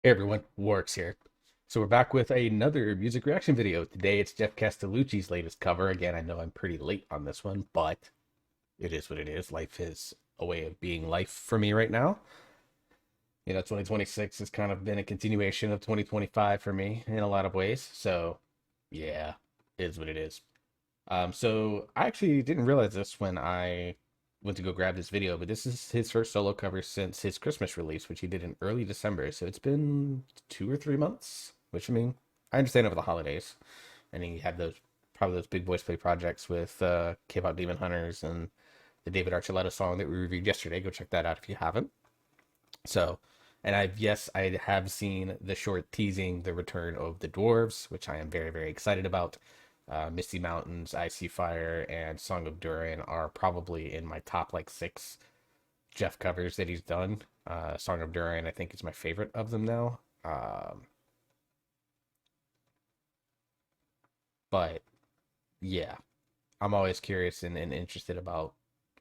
Hey everyone, Works here. So we're back with another music reaction video. Today it's Geoff Castellucci's latest cover. Again, I know I'm pretty late on this one, but it is what it is. Life is a way of being life for me right now. 2026 has kind of been a continuation of 2025 for me in a lot of ways. So yeah, it is what it is. So I actually didn't realize this when I went to go grab this video, but this is his first solo cover since his Christmas release, which he did in early December. So it's been 2 or 3 months, which I mean, I understand over the holidays. And he had those big voice play projects with K-pop Demon Hunters and the David Archuleta song that we reviewed yesterday. Go check that out if you haven't. So, and I have seen the short teasing the return of the dwarves, which I am very, very excited about. Misty Mountains, I See Fire, and Song of Durin are probably in my top like six Geoff covers that he's done. Song of Durin, I think, is my favorite of them now. But yeah, I'm always curious and interested about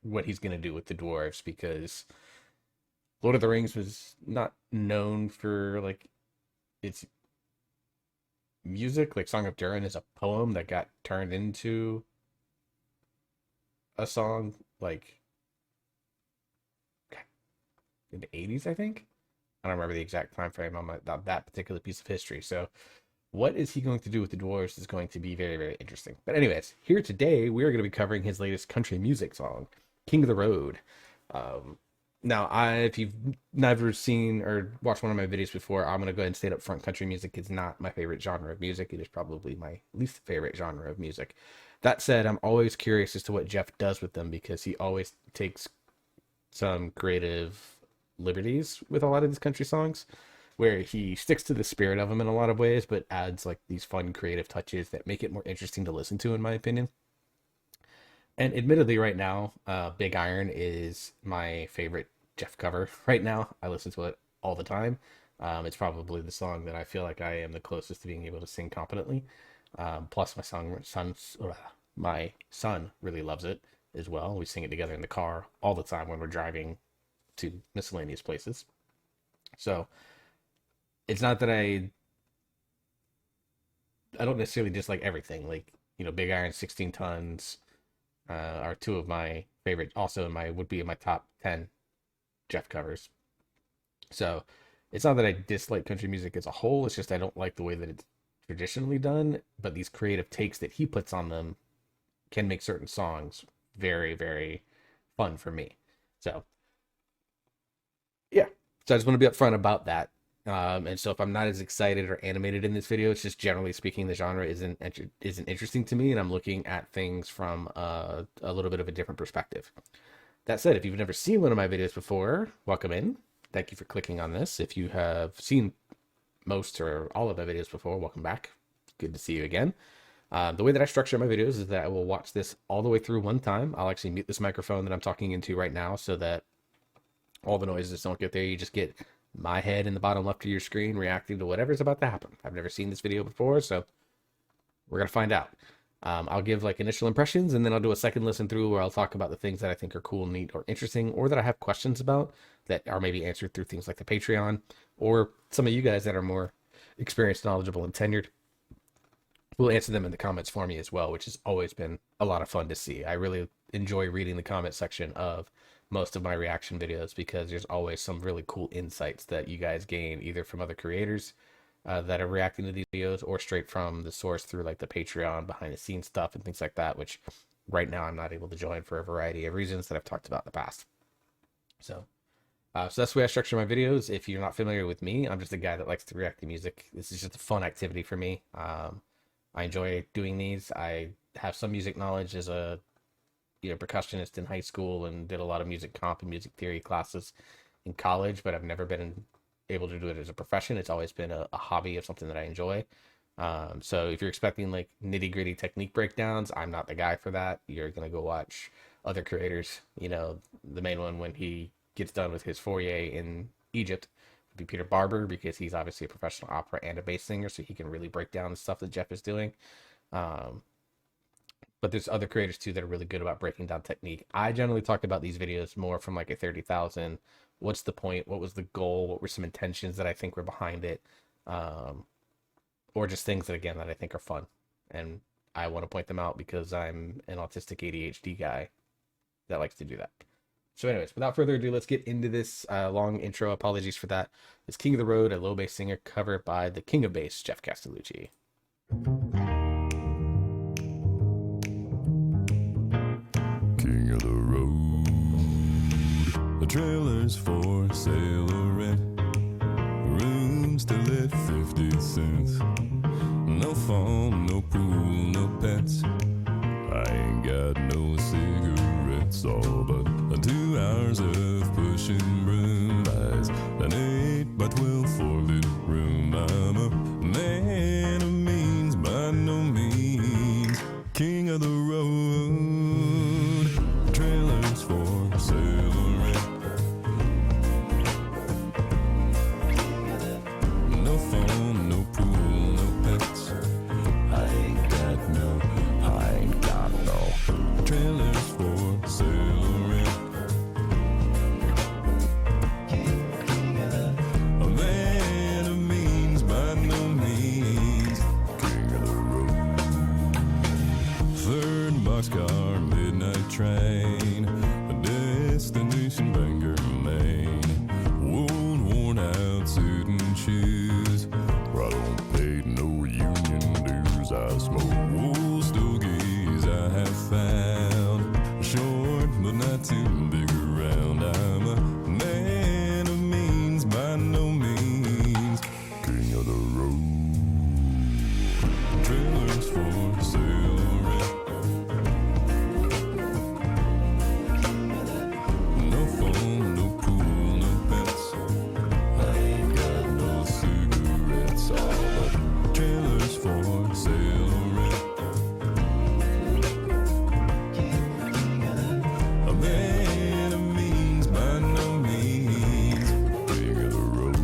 what he's going to do with the dwarves because Lord of the Rings was not known for like its music. Like Song of Durin is a poem that got turned into a song like in the 80s, I think. I don't remember the exact time frame on that particular piece of history. So, what is he going to do with the dwarves is going to be very, very interesting. But, anyways, here today, we are going to be covering his latest country music song, King of the Road. Um, if you've never seen or watched one of my videos before, I'm going to go ahead and state up front country music is not my favorite genre of music. It is probably my least favorite genre of music. That said, I'm always curious as to what Geoff does with them because he always takes some creative liberties with a lot of these country songs where he sticks to the spirit of them in a lot of ways but adds like these fun creative touches that make it more interesting to listen to in my opinion. And admittedly right now, Big Iron is my favorite Geoff cover right now. I listen to it all the time. It's probably the song that I feel like I am the closest to being able to sing competently. Plus my son really loves it as well. We sing it together in the car all the time when we're driving to miscellaneous places. So it's not that I don't necessarily dislike everything. Like Big Iron, 16 Tons are two of my favorite. Also, in my would be in my top 10 Geoff covers. So it's not that I dislike country music as a whole. It's just I don't like the way that it's traditionally done. But these creative takes that he puts on them can make certain songs very, very fun for me. So yeah. So I just want to be upfront about that. And so if I'm not as excited or animated in this video, it's just generally speaking, the genre isn't interesting to me, and I'm looking at things from a little bit of a different perspective. That said, if you've never seen one of my videos before, welcome in. Thank you for clicking on this. If you have seen most or all of my videos before, welcome back. Good to see you again. The way that I structure my videos is that I will watch this all the way through one time. I'll actually mute this microphone that I'm talking into right now so that all the noises don't get there. You just get my head in the bottom left of your screen reacting to whatever's about to happen. I've never seen this video before, so we're going to find out. I'll give like initial impressions and then I'll do a second listen through where I'll talk about the things that I think are cool, neat, or interesting, or that I have questions about that are maybe answered through things like the Patreon, or some of you guys that are more experienced, knowledgeable, and tenured will answer them in the comments for me as well, which has always been a lot of fun to see. I really enjoy reading the comment section of most of my reaction videos because there's always some really cool insights that you guys gain either from other creators that are reacting to these videos or straight from the source through like the Patreon behind the scenes stuff and things like that, which right now I'm not able to join for a variety of reasons that I've talked about in the past. So that's the way I structure my videos. If you're not familiar with me, I'm just a guy that likes to react to music. This is just a fun activity for me. I enjoy doing these. I have some music knowledge as a percussionist in high school and did a lot of music comp and music theory classes in college, but I've never been able to do it as a profession. It's always been a hobby of something that I enjoy. So if you're expecting like nitty gritty technique breakdowns, I'm not the guy for that. You're gonna go watch other creators. The main one when he gets done with his foyer in Egypt would be Peter Barber because he's obviously a professional opera and a bass singer, so he can really break down the stuff that Geoff is doing. Um, but there's other creators too that are really good about breaking down technique. I generally talk about these videos more from like a 30,000. What's the point? What was the goal? What were some intentions that I think were behind it? Or just things that, again, that I think are fun. And I want to point them out because I'm an autistic ADHD guy that likes to do that. So anyways, without further ado, let's get into this long intro. Apologies for that. It's King of the Road, a low bass singer, cover by the King of Bass, Geoff Castellucci. King of the road, the trailers for sale or rent, rooms to let 50 cents, no phone, no pool, no pets, I ain't got no cigarettes, all but 2 hours of pushing broom, buys an 8 by 12 4-bit room. I'm a man of means, by no means, king of the road, trailers for sale or rent, no phone, no pool, no pets, I ain't got no trailers for sale or rent. A man of means, by no means, king of the road. Third boxcar, midnight train, a destination Bangor, Maine. Old worn out suit and shoes, I don't pay no union dues. I smoke wool stogies I have found, short but not too big around. I'm a man of means, by no means, king of the road. Trailers for sale or rent, no phone, no pool, no pets, I ain't got no cigarettes, all but trailers for sale or rent. A man of means, by no means, king of the road.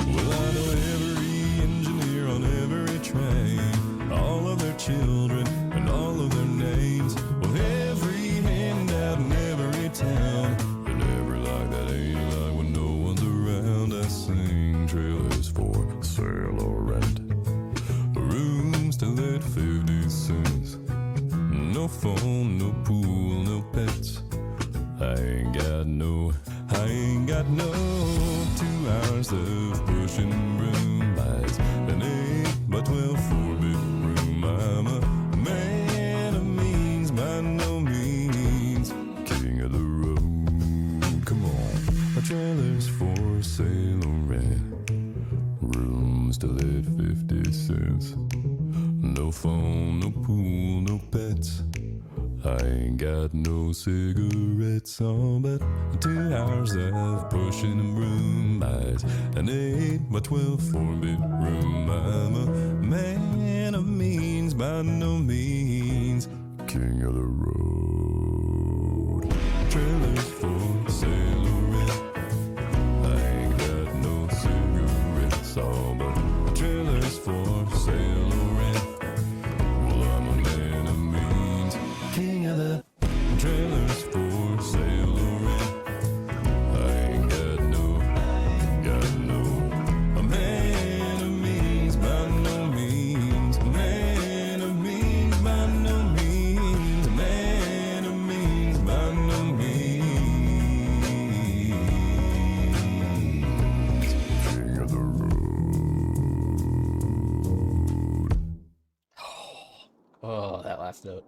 Well, I know every engineer on every train, all of their children and all of their names. Well, every handout in every town, and every like that ain't like when no one's around. I sing trailers for sale or rent, rooms to let 50 cents, no phone, no pool, no pets, I ain't got no 2 hours of pushing broom, buys an 8 by 12 4-bit room. I'm a man of means, by no means, king of the road. Come on, trailers for sale or rent, rooms to let 50 cents, no phone, no pool, no pets, I ain't got no cigarettes, all but 2 hours of pushing a broom, buys an 8 by 12 4-bit room. I'm a man of means, by no means, king of the road. Trailers for sale or rent, I ain't got no cigarettes, all but trailers for sale or rent. Well, I'm a man of means, king of the trailers for sale or rent. I ain't got no, a man of means, by no means, a man of means, by no means, a man of means, by no means, king of the road. Oh, that last note.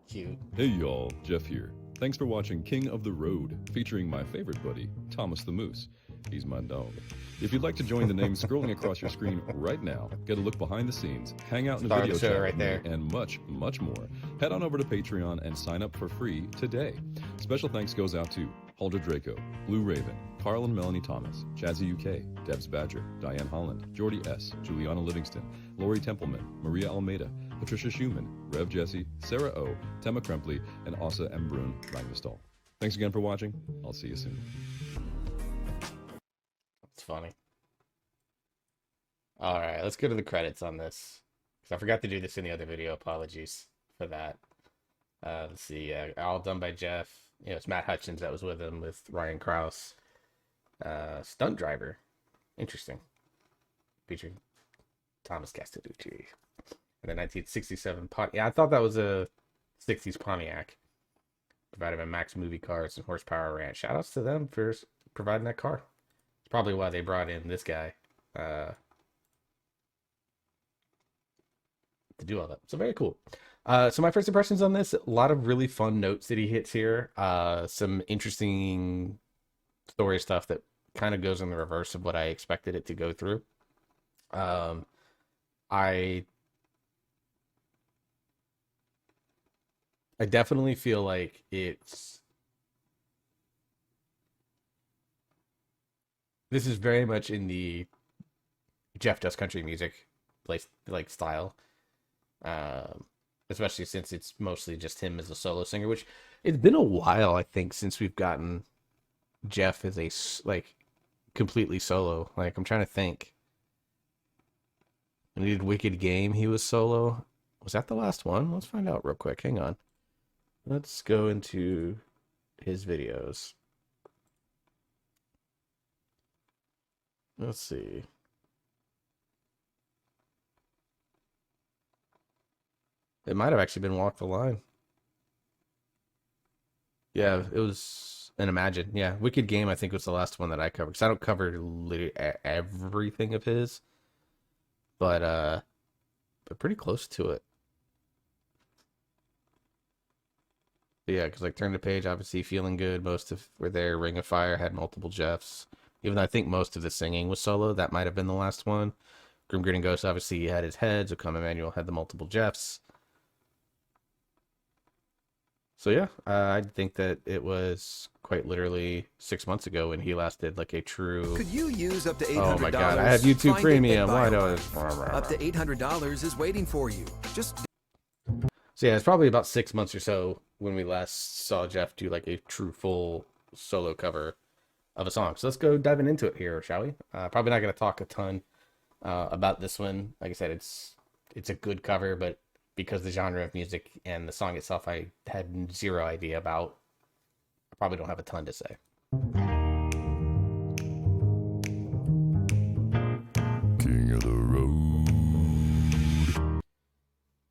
Cute. Hey y'all, Geoff here. Thanks for watching King of the Road, featuring my favorite buddy, Thomas the Moose. He's my dog. If you'd like to join the names scrolling across your screen right now, get a look behind the scenes, hang out in a Star of video the show chat right with me, there. and much, much more, head on over to Patreon and sign up for free today. Special thanks goes out to Hulda Draco, Blue Raven, Carl and Melanie Thomas, Jazzy UK, Debs Badger, Diane Holland, Jordy S., Juliana Livingston, Lori Templeman, Maria Almeida, Patricia Schumann, Rev Jesse, Sarah O., Tema Krempley, and Asa M. Brun Ragnestall. Thanks again for watching. I'll see you soon. It's funny. All right, let's go to the credits on this, because I forgot to do this in the other video. Apologies for that. Let's see. All done by Geoff. You know, it's Matt Hutchins that was with him, with Ryan Krause. Stunt Driver. Interesting. Featuring Thomas Castellucci. And the 1967 Pontiac. Yeah, I thought that was a 60s Pontiac. Provided by Max Movie Cars and Horsepower Ranch. Shout outs to them for providing that car. It's probably why they brought in this guy to do all that. So very cool. So my first impressions on this, a lot of really fun notes that he hits here. Some interesting story stuff that kind of goes in the reverse of what I expected it to go through. I definitely feel like this is very much in the Geoff does country music place like style. Especially since it's mostly just him as a solo singer, which it's been a while, I think, since we've gotten Geoff as a like completely solo. Like, I'm trying to think. When he did Wicked Game, he was solo. Was that the last one? Let's find out real quick. Hang on. Let's go into his videos. Let's see. It might have actually been Walk the Line. Yeah, it was an Imagine. Yeah, Wicked Game, I think, was the last one that I covered. Because I don't cover literally everything of his. But pretty close to it. But yeah, because like Turn the Page, obviously Feeling Good, most of were there. Ring of Fire had multiple Geoffs. Even though I think most of the singing was solo, that might have been the last one. Grim Gritting Ghost, obviously, he had his heads. So Come Emmanuel had the multiple Geoffs. So yeah, I think that it was quite literally 6 months ago when he last did like a true. Could you use up to $800? Oh my god, I have YouTube Find Premium. it Why and do buy I? one. Up to $800 is waiting for you. Just So yeah, it's probably about 6 months or so when we last saw Geoff do like a true full solo cover of a song. So let's go diving into it here, shall we? Probably not going to talk a ton about this one. Like I said, it's a good cover, but because the genre of music and the song itself I had zero idea about, I probably don't have a ton to say. King of the road.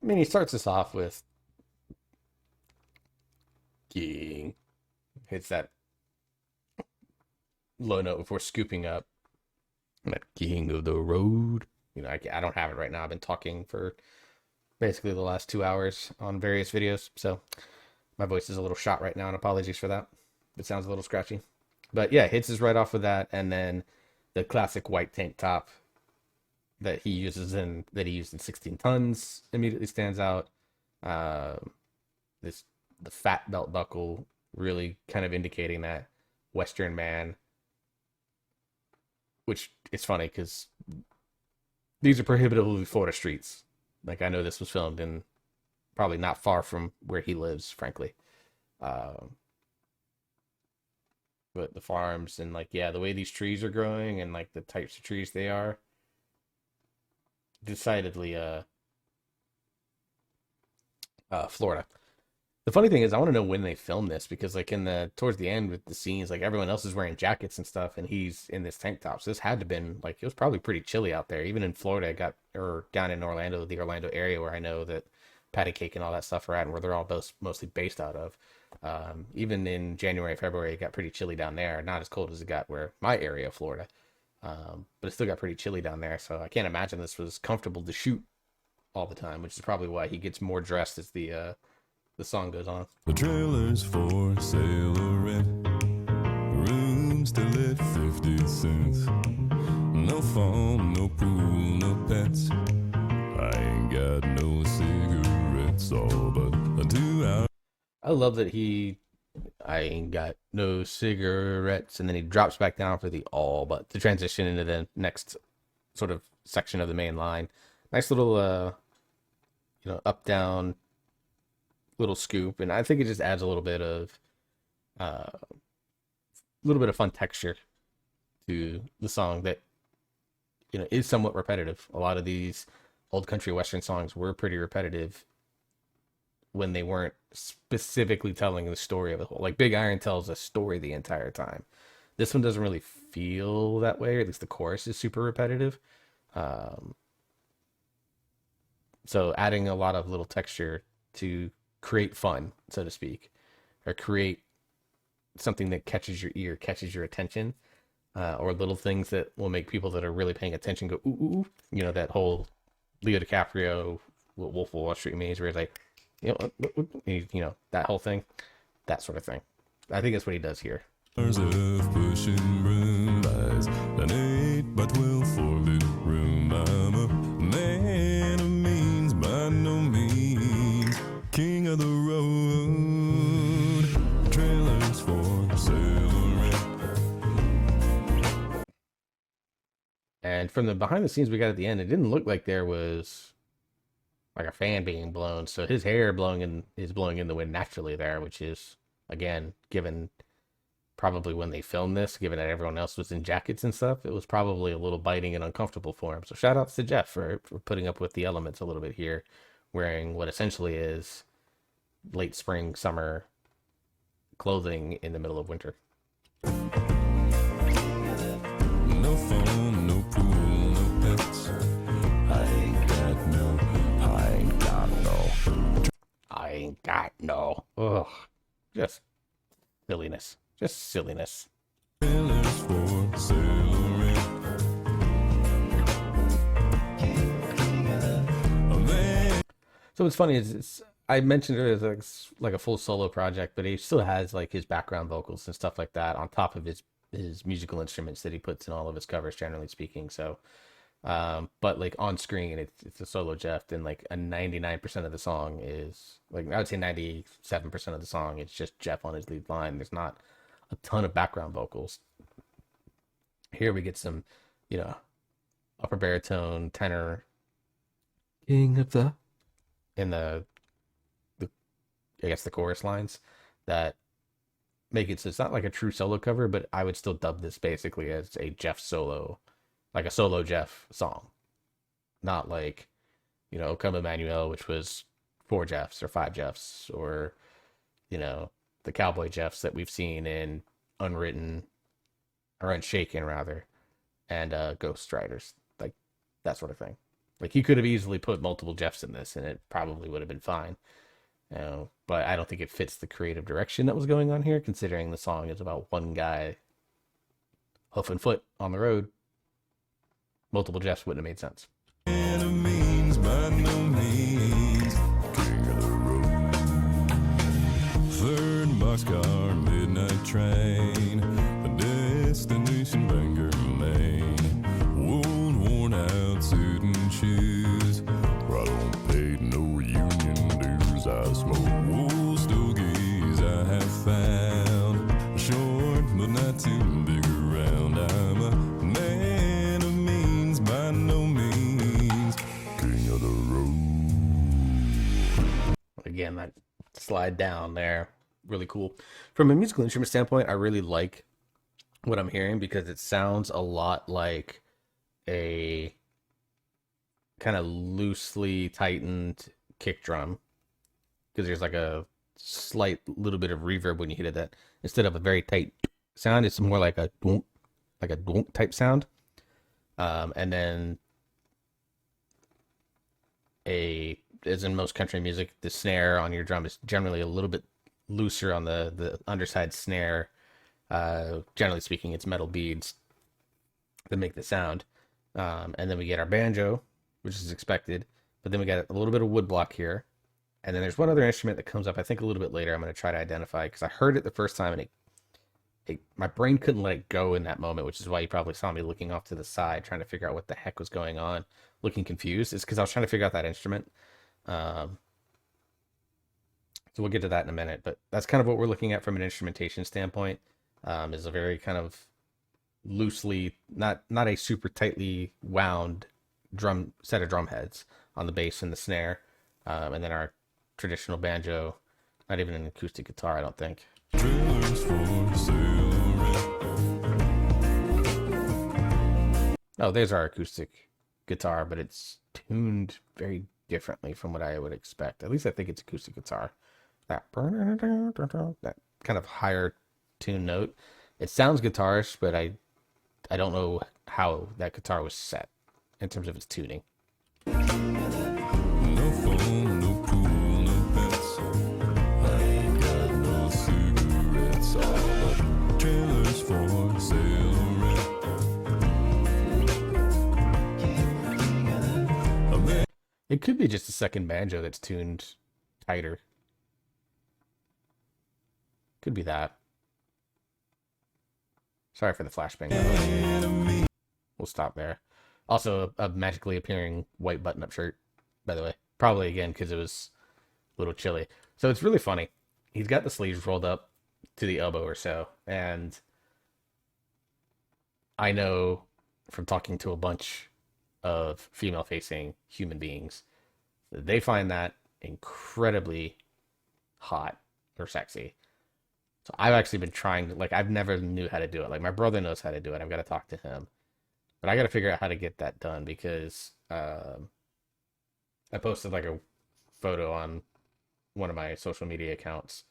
I mean, he starts us off with King. Hits that low note before scooping up. That King of the road. You know, I don't have it right now. I've been talking for basically the last 2 hours on various videos, so my voice is a little shot right now, and apologies for that. It sounds a little scratchy. But yeah, hits us right off with that, and then the classic white tank top that he used in 16 Tons immediately stands out. The fat belt buckle really kind of indicating that Western man, which is funny because these are prohibitively Florida streets. Like, I know this was filmed in probably not far from where he lives, frankly. But the farms and like, yeah, the way these trees are growing and like the types of trees they are, decidedly Florida. The funny thing is, I want to know when they filmed this, because like towards the end with the scenes, like everyone else is wearing jackets and stuff, and he's in this tank top. So this had to been like, it was probably pretty chilly out there, even in Florida. Or down in Orlando, the Orlando area where I know that Patty Cake and all that stuff are at, and where they're all both mostly based out of. Even in January, February, it got pretty chilly down there. Not as cold as it got where my area of Florida, but it still got pretty chilly down there. So I can't imagine this was comfortable to shoot all the time, which is probably why he gets more dressed as the song goes on. The trailer's for sale or rent. Rooms still at 50 cents. No phone, no pool, no pets. I ain't got no cigarettes, all but a 2 hour. I love that he I ain't got no cigarettes, and then he drops back down for the all, but to transition into the next sort of section of the main line. Nice little up down little scoop, and I think it just adds a little bit of fun texture to the song that is somewhat repetitive. A lot of these old country western songs were pretty repetitive when they weren't specifically telling the story of the whole. Like Big Iron tells a story the entire time. This one doesn't really feel that way, or at least the chorus is super repetitive. So adding a lot of little texture to create fun, so to speak, or create something that catches your ear, catches your attention, or little things that will make people that are really paying attention go, ooh, ooh, ooh. That whole Leo DiCaprio, Wolf of Wall Street maze where he's like, that whole thing, that sort of thing. I think that's what he does here. Of pushing broom buys an 8x12 4-bit room. I'm a man of means by no means, king of the road. Trailers for sale around. And from the behind the scenes we got at the end, it didn't look like there was like a fan being blown. So his hair is blowing in the wind naturally there, which is, again, given probably when they filmed this, given that everyone else was in jackets and stuff, it was probably a little biting and uncomfortable for him. So shout outs to Geoff for putting up with the elements a little bit here, wearing what essentially is late spring, summer clothing in the middle of winter. No phone, no pool, no pets. I ain't got no. Ugh. Just silliness. Just silliness. Trailers for sale around. So what's funny is I mentioned it as like a full solo project, but he still has like his background vocals and stuff like that on top of his musical instruments that he puts in all of his covers, generally speaking. So, but like on screen, it's a solo Geoff, and like a 99% of the song is like, I would say 97% of the song is just Geoff on his lead line. There's not a ton of background vocals. Here we get some, upper baritone, tenor, king of the, in the I guess the chorus lines that make it so it's not like a true solo cover, but I would still dub this basically as a Geoff solo, like a solo Geoff song, not like, O Come Emmanuel, which was 4 Geoffs or 5 Geoffs, or the cowboy Geoffs that we've seen in Unwritten or Unshaken rather, and Ghost Riders, like that sort of thing. Like he could have easily put multiple Geoffs in this and it probably would have been fine. But I don't think it fits the creative direction that was going on here, considering the song is about one guy hoof and foot on the road. Multiple Geoffs wouldn't have made sense. Enemies by no means, king of the road. 3rd boxcar, midnight train, a destination Bangor, Maine. Old worn out suit and shoes, I don't pay no union dues. I smoke wool stogies I have found, short but not too big around. I'm a man of means by no means, king of the road. Again, that slide down there, really cool. From a musical instrument standpoint, I really like what I'm hearing because it sounds a lot like a kind of loosely tightened kick drum, because there's like a slight little bit of reverb when you hit it. That instead of a very tight sound, it's more like a dwonk, type sound. And then as in most country music, the snare on your drum is generally a little bit looser on the underside snare. Generally speaking, it's metal beads that make the sound. And then we get our banjo, which is expected, but then we got a little bit of woodblock here. And then there's one other instrument that comes up, I think, a little bit later. I'm going to try to identify because I heard it the first time and my brain couldn't let it go in that moment, which is why you probably saw me looking off to the side, trying to figure out what the heck was going on, looking confused. It's because I was trying to figure out that instrument. So So we'll get to that in a minute, but that's kind of what we're looking at from an instrumentation standpoint. Is a very kind of loosely, not a super tightly wound drum set of drum heads on the bass and the snare, and then our traditional banjo. Not even an acoustic guitar, I don't think. Trailers for sale already. Oh, there's our acoustic guitar, but it's tuned very differently from what I would expect. At least I think it's acoustic guitar. That kind of higher tune note. It sounds guitarish, but I don't know how that guitar was set in terms of its tuning. No phone, no pool, no pets. I ain't got no cigarettes. All the trailers for sale already. It could be just a second banjo that's tuned tighter. Could be that. Sorry for the flashbang. We'll stop there. Also, a magically appearing white button-up shirt, by the way. Probably, again, because it was a little chilly. So it's really funny. He's got the sleeves rolled up to the elbow or so. And I know from talking to a bunch of female-facing human beings that they find that incredibly hot or sexy. So I've actually been trying to, like, I've never knew how to do it. Like, my brother knows how to do it. I've got to talk to him. But I got to figure out how to get that done because I posted, like, a photo on one of my social media accounts.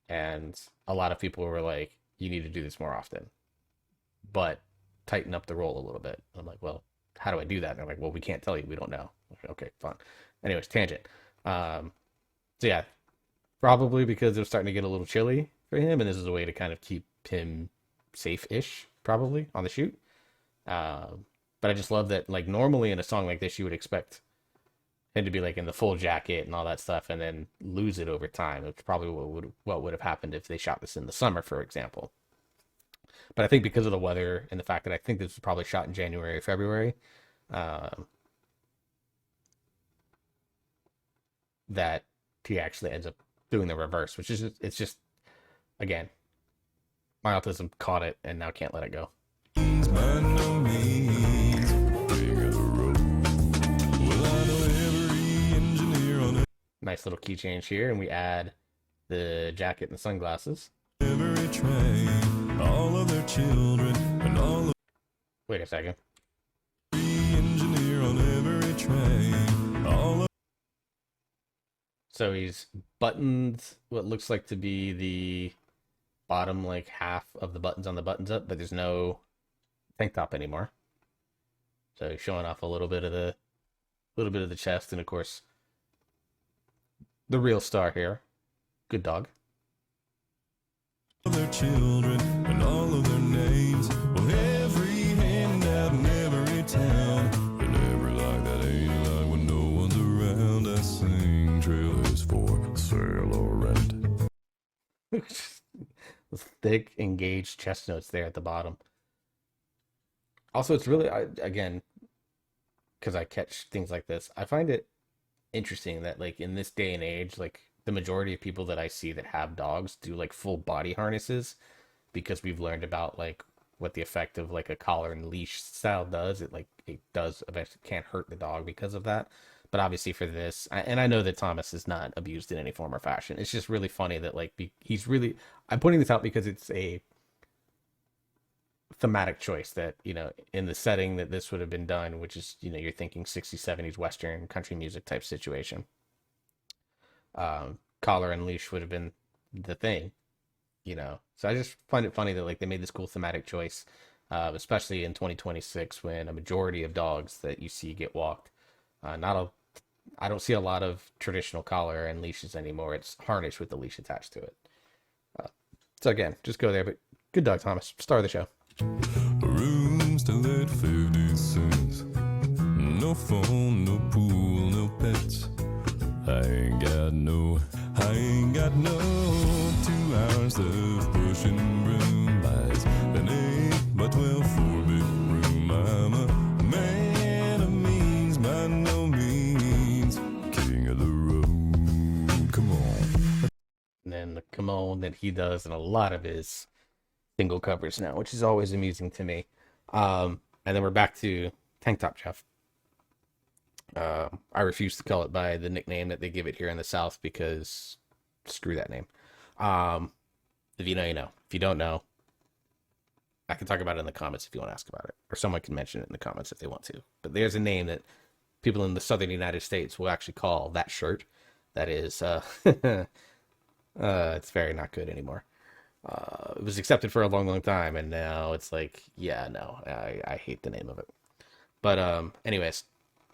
And a lot of people were like, you need to do this more often. But tighten up the roll a little bit. I'm like, well, how do I do that? And they're like, well, we can't tell you. We don't know. Okay, fine. Anyways, tangent. So, yeah, probably because it was starting to get a little chilly for him, and this is a way to kind of keep him safe-ish, probably, on the shoot. But I just love that, like, normally in a song like this, you would expect him to be, like, in the full jacket and all that stuff, and then lose it over time. It's probably what would have happened if they shot this in the summer, for example. But I think because of the weather and the fact that I think this was probably shot in January or February, that he actually ends up doing the reverse, which is just, it's just, again, my autism caught it and now can't let it go. By no means king of the road. Well, I know every engineer on Nice little key change here, and we add the jacket and the sunglasses. every train, all of their children, and all of Wait a second. every engineer on every train, all of So he's buttoned what looks like to be the bottom, like, half of the buttons on the buttons up, but there's no tank top anymore. So he's showing off a little bit of the chest, and of course, the real star here, Good Dog. their children, and all of their names. Well, every handout in every town, and every like that ain't like when no one's around. I sing trailers for sale or rent. Those thick, engaged chest notes there at the bottom. Also, it's really, again, because I catch things like this, I find it interesting that, like, in this day and age, like, the majority of people that I see that have dogs do, like, full body harnesses because we've learned about, like, what the effect of, like, a collar and leash style does. It does eventually can't hurt the dog because of that. But obviously for this, and I know that Thomas is not abused in any form or fashion. It's just really funny that, like, he's really, I'm pointing this out because it's a thematic choice that, you know, in the setting that this would have been done, which is, you know, you're thinking 60s, 70s Western country music type situation. Collar and leash would have been the thing, you know. So I just find it funny that, like, they made this cool thematic choice, especially in 2026 when a majority of dogs that you see get walked, I don't see a lot of traditional collar and leashes anymore. It's harness with the leash attached to it. So again, just go there. But Good Dog, Thomas, star of the show. Rooms to let 50 cents. No phone, no pool, no pets. I ain't got no 2 hours of pushing broom buys an 8 by 12 4-bit room. I'm a man of means by no means king of the road. Come on. tone that he does in a lot of his single covers now, which is always amusing to me. And then we're back to Tank Top Jeff. I refuse to call it by the nickname that they give it here in the South because screw that name. If you know, you know. If you don't know, I can talk about it in the comments if you want to ask about it, or someone can mention it in the comments if they want to. But there's a name that people in the southern United States will actually call that shirt. That is, it's very not good anymore. It was accepted for a long, long time, and now it's like, yeah, no, I hate the name of it. But anyways,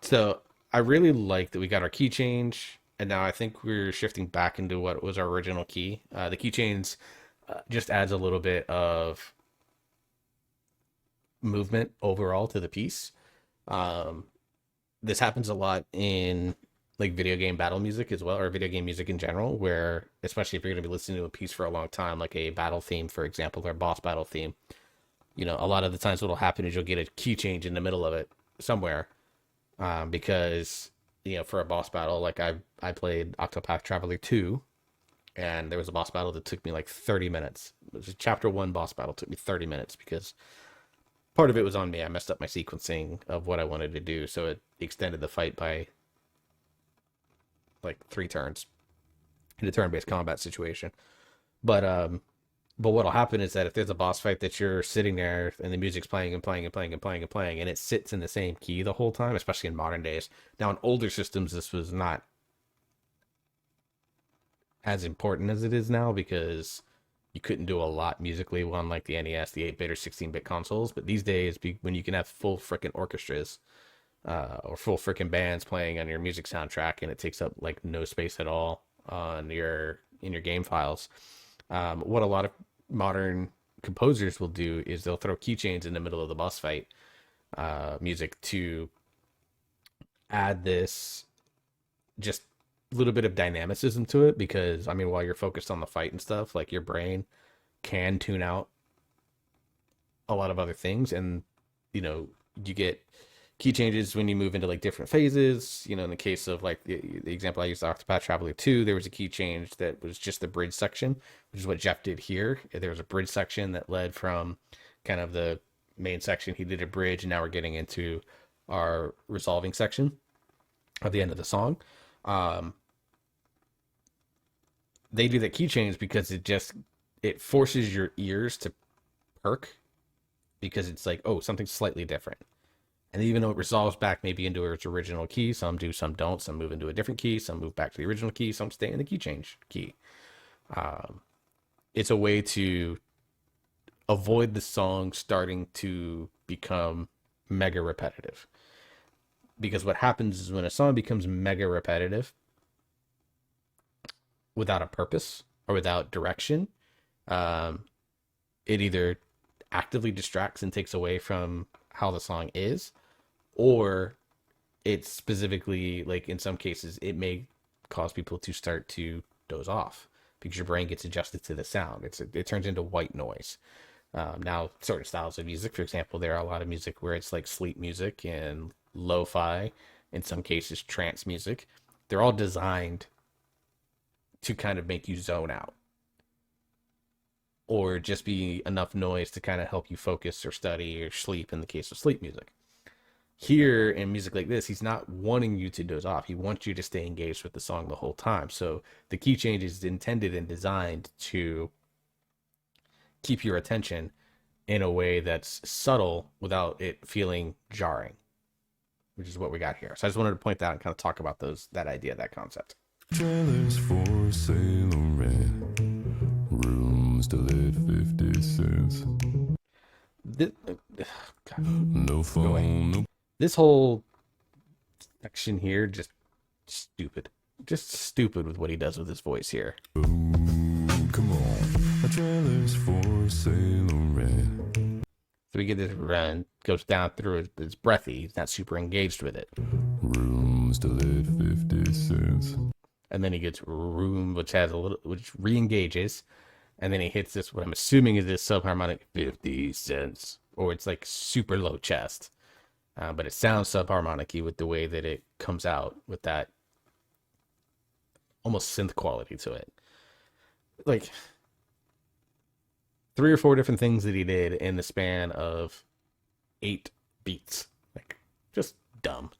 so I really like that we got our key change, and now I think we're shifting back into what was our original key. The key change just adds a little bit of movement overall to the piece. This happens a lot in like video game battle music as well, or video game music in general, where especially if you're going to be listening to a piece for a long time, like a battle theme, for example, or a boss battle theme, you know, a lot of the times what'll happen is you'll get a key change in the middle of it somewhere, because, you know, for a boss battle, like I played Octopath Traveler 2, and there was a boss battle that took me like 30 minutes. It was a chapter 1 boss battle, took me 30 minutes because part of it was on me. I messed up my sequencing of what I wanted to do, so it extended the fight by like 3 turns in a turn-based combat situation. But what'll happen is that if there's a boss fight that you're sitting there and the music's playing and playing and playing and playing and playing, and it sits in the same key the whole time, especially in modern days. Now, in older systems, this was not as important as it is now because you couldn't do a lot musically on like the NES, the 8-bit or 16-bit consoles. But these days, when you can have full frickin' orchestras, or full freaking bands playing on your music soundtrack, and it takes up like no space at all in your game files. What a lot of modern composers will do is they'll throw keychains in the middle of the boss fight music to add this just little bit of dynamicism to it, because I mean, while you're focused on the fight and stuff, like your brain can tune out a lot of other things, and you know, you get key changes when you move into like different phases. You know, in the case of like the example I used, Octopath Traveler 2, there was a key change that was just the bridge section, which is what Geoff did here. There was a bridge section that led from kind of the main section. He did a bridge, and now we're getting into our resolving section at the end of the song. They do that key change because it forces your ears to perk, because it's like, oh, something slightly different. And even though it resolves back maybe into its original key, some do, some don't. Some move into a different key, some move back to the original key, some stay in the key change key. It's a way to avoid the song starting to become mega repetitive. Because what happens is when a song becomes mega repetitive without a purpose or without direction, it either actively distracts and takes away from how the song is, or it's specifically, like in some cases, it may cause people to start to doze off because your brain gets adjusted to the sound. It turns into white noise. Now, certain styles of music, for example, there are a lot of music where it's like sleep music and lo-fi, in some cases trance music. They're all designed to kind of make you zone out, or just be enough noise to kind of help you focus or study or sleep, in the case of sleep music. Here, in music like this, he's not wanting you to doze off. He wants you to stay engaged with the song the whole time. So the key change is intended and designed to keep your attention in a way that's subtle without it feeling jarring, which is what we got here. So I just wanted to point that out and kind of talk about that idea, that concept. Trailers for sale on rent. Rooms still at 50 cents. No phone, no. This whole section here, just stupid. Just stupid with what he does with his voice here. Oh, come on. A trailer's for sale on rent. So we get this run, goes down through it, it's breathy, he's not super engaged with it. Rooms still at 50 cents. And then he gets room, which re-engages. And then he hits this, what I'm assuming is this subharmonic 50 cents. Or it's like super low chest. But it sounds subharmonic-y with the way that it comes out, with that almost synth quality to it. Like, 3 or 4 different things that he did in the span of 8 beats. Like, just dumb.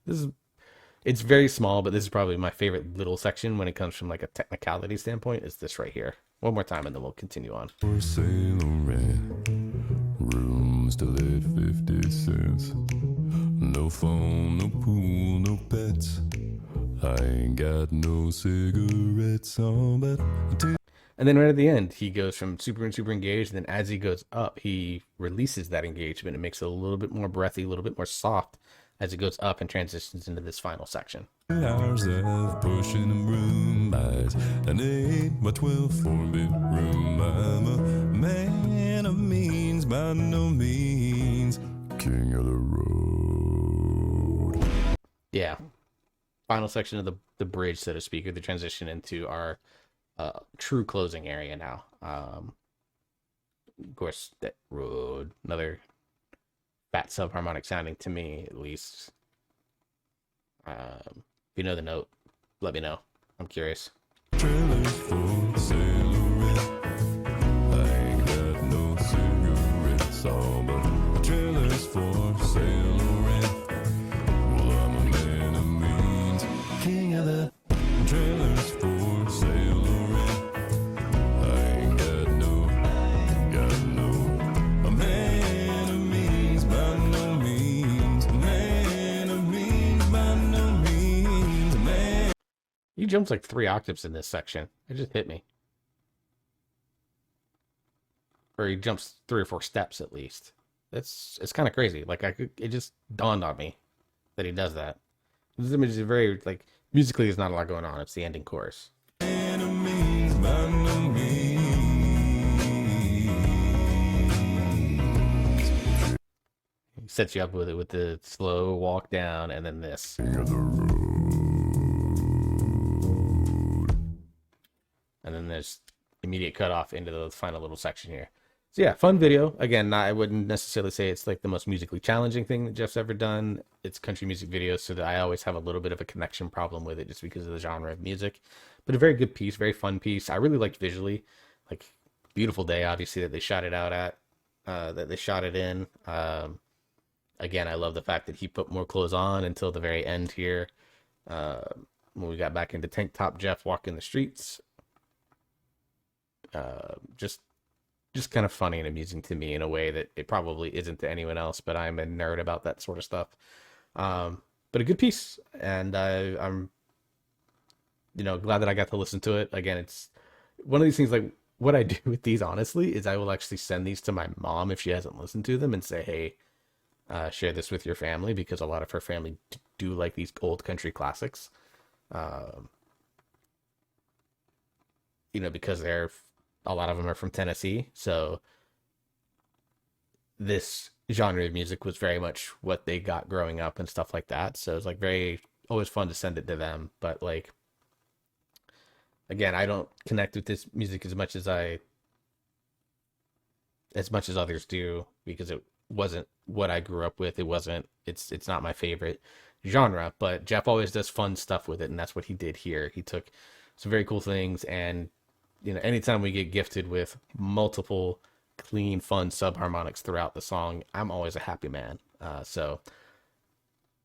It's very small, but this is probably my favorite little section when it comes from like a technicality standpoint, is this right here. One more time and then we'll continue on. For sale or rent, rooms still at 50 cents. No phone, no pool, no pets. I ain't got no cigarettes on, but And then right at the end, he goes from super and super engaged, and then as he goes up, he releases that engagement. It makes it a little bit more breathy, a little bit more soft as it goes up and transitions into this final section. hours of pushing and broom buys an 8 by 12 4-bedroom. I'm a man of means, by no means king of the road. Yeah. Final section of the bridge, so to speak, or the transition into our true closing area now. Of course, that road, another fat subharmonic sounding to me, at least. If you know the note, let me know. I'm curious. Trailers for sale or rent. I ain't got no cigarettes, all but trailers for sale or rent. Well, I'm a man of means, king of the trailers for sale or rent. I ain't got no, a man of means, by no means, a man of means, by no means, a man. He jumps like 3 octaves in this section. It just hit me. Or he jumps 3 or 4 steps at least. It's kind of crazy. Like it just dawned on me that he does that. This image is very like musically. There's not a lot going on. It's the ending chorus. Enemies by no means. He sets you up with it with the slow walk down and then this. King of the road. And then there's immediate cutoff into the final little section here. So yeah, fun video. Again, I wouldn't necessarily say it's like the most musically challenging thing that Geoff's ever done. It's country music videos, so that I always have a little bit of a connection problem with it just because of the genre of music. But a very good piece, very fun piece. I really liked visually. Like, beautiful day, obviously, that they shot it out at, that they shot it in. Again, I love the fact that he put more clothes on until the very end here. When we got back into tank top Geoff walking the streets. Just kind of funny and amusing to me in a way that it probably isn't to anyone else, but I'm a nerd about that sort of stuff. But a good piece, and I'm glad that I got to listen to it. Again, it's one of these things, like, what I do with these, honestly, is I will actually send these to my mom if she hasn't listened to them and say, hey, share this with your family, because a lot of her family do like these old country classics. Because a lot of them are from Tennessee, so this genre of music was very much what they got growing up and stuff like that. So it's like always fun to send it to them. But like, again, I don't connect with this music as much as others do, because it wasn't what I grew up with. It's not my favorite genre, but Geoff always does fun stuff with it, and that's what he did here. He took some very cool things, and anytime we get gifted with multiple clean, fun subharmonics throughout the song, I'm always a happy man. So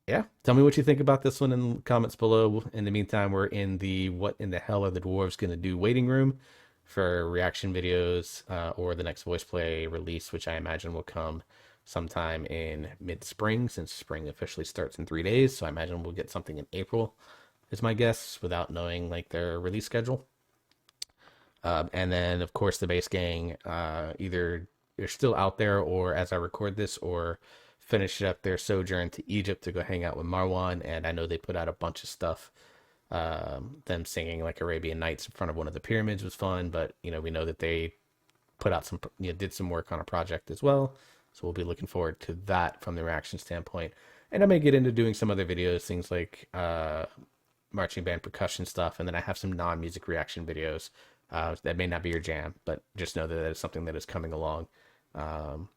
yeah, tell me what you think about this one in the comments below. In the meantime, we're in the what in the hell are the dwarves gonna do waiting room for reaction videos, or the next voice play release, which I imagine will come sometime in mid-spring, since spring officially starts in 3 days. So I imagine we'll get something in April, is my guess, without knowing like their release schedule. And then, of course, the Bass Gang, either they're still out there, or as I record this, or finished up their sojourn to Egypt to go hang out with Marwan. And I know they put out a bunch of stuff. Them singing like Arabian Nights in front of one of the pyramids was fun, but we know that they put out did some work on a project as well. So we'll be looking forward to that from the reaction standpoint. And I may get into doing some other videos, things like marching band percussion stuff, and then I have some non-music reaction videos. That may not be your jam, but just know that that is something that is coming along down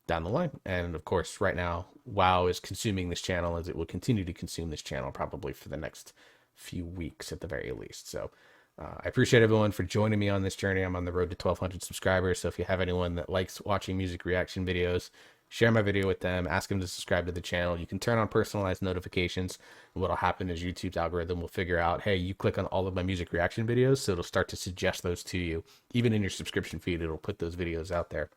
the line. And of course, right now, WoW is consuming this channel, as it will continue to consume this channel probably for the next few weeks at the very least. So I appreciate everyone for joining me on this journey. I'm on the road to 1,200 subscribers. So if you have anyone that likes watching music reaction videos, share my video with them, ask them to subscribe to the channel. You can turn on personalized notifications. And what'll happen is YouTube's algorithm will figure out, hey, you click on all of my music reaction videos, so it'll start to suggest those to you. Even in your subscription feed, it'll put those videos out there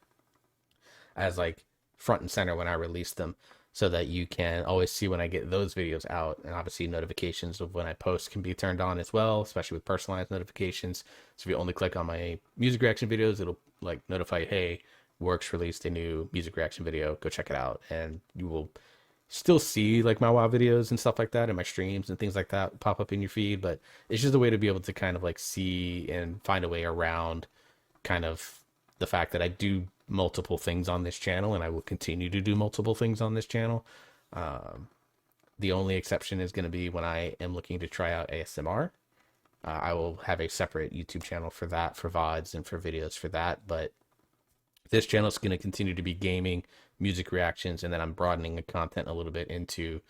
as like front and center when I release them, so that you can always see when I get those videos out. And obviously notifications of when I post can be turned on as well, especially with personalized notifications. So if you only click on my music reaction videos, it'll like notify you, hey, Works released a new music reaction video, go check it out. And you will still see like my WoW videos and stuff like that, and my streams and things like that pop up in your feed. But it's just a way to be able to kind of like see and find a way around kind of the fact that I do multiple things on this channel, and I will continue to do multiple things on this channel. The only exception is going to be when I am looking to try out ASMR. I will have a separate YouTube channel for that, for VODs and for videos for that. But this channel is going to continue to be gaming, music reactions, and then I'm broadening the content a little bit into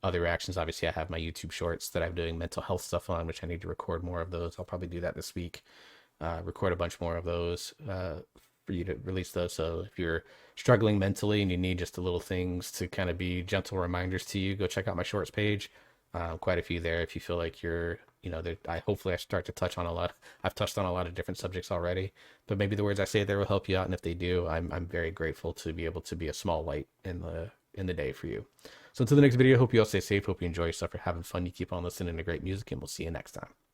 other reactions. Obviously, I have my YouTube shorts that I'm doing mental health stuff on, which I need to record more of those. I'll probably do that this week. Record a bunch more of those for you to release those. So if you're struggling mentally and you need just a little things to kind of be gentle reminders to you, go check out my shorts page. Quite a few there. If you feel like you're, hopefully I start to touch on a lot. I've touched on a lot of different subjects already, but maybe the words I say there will help you out. And if they do, I'm very grateful to be able to be a small light in the day for you. So until the next video, hope you all stay safe. Hope you enjoy yourself. You're having fun. You keep on listening to great music, and we'll see you next time.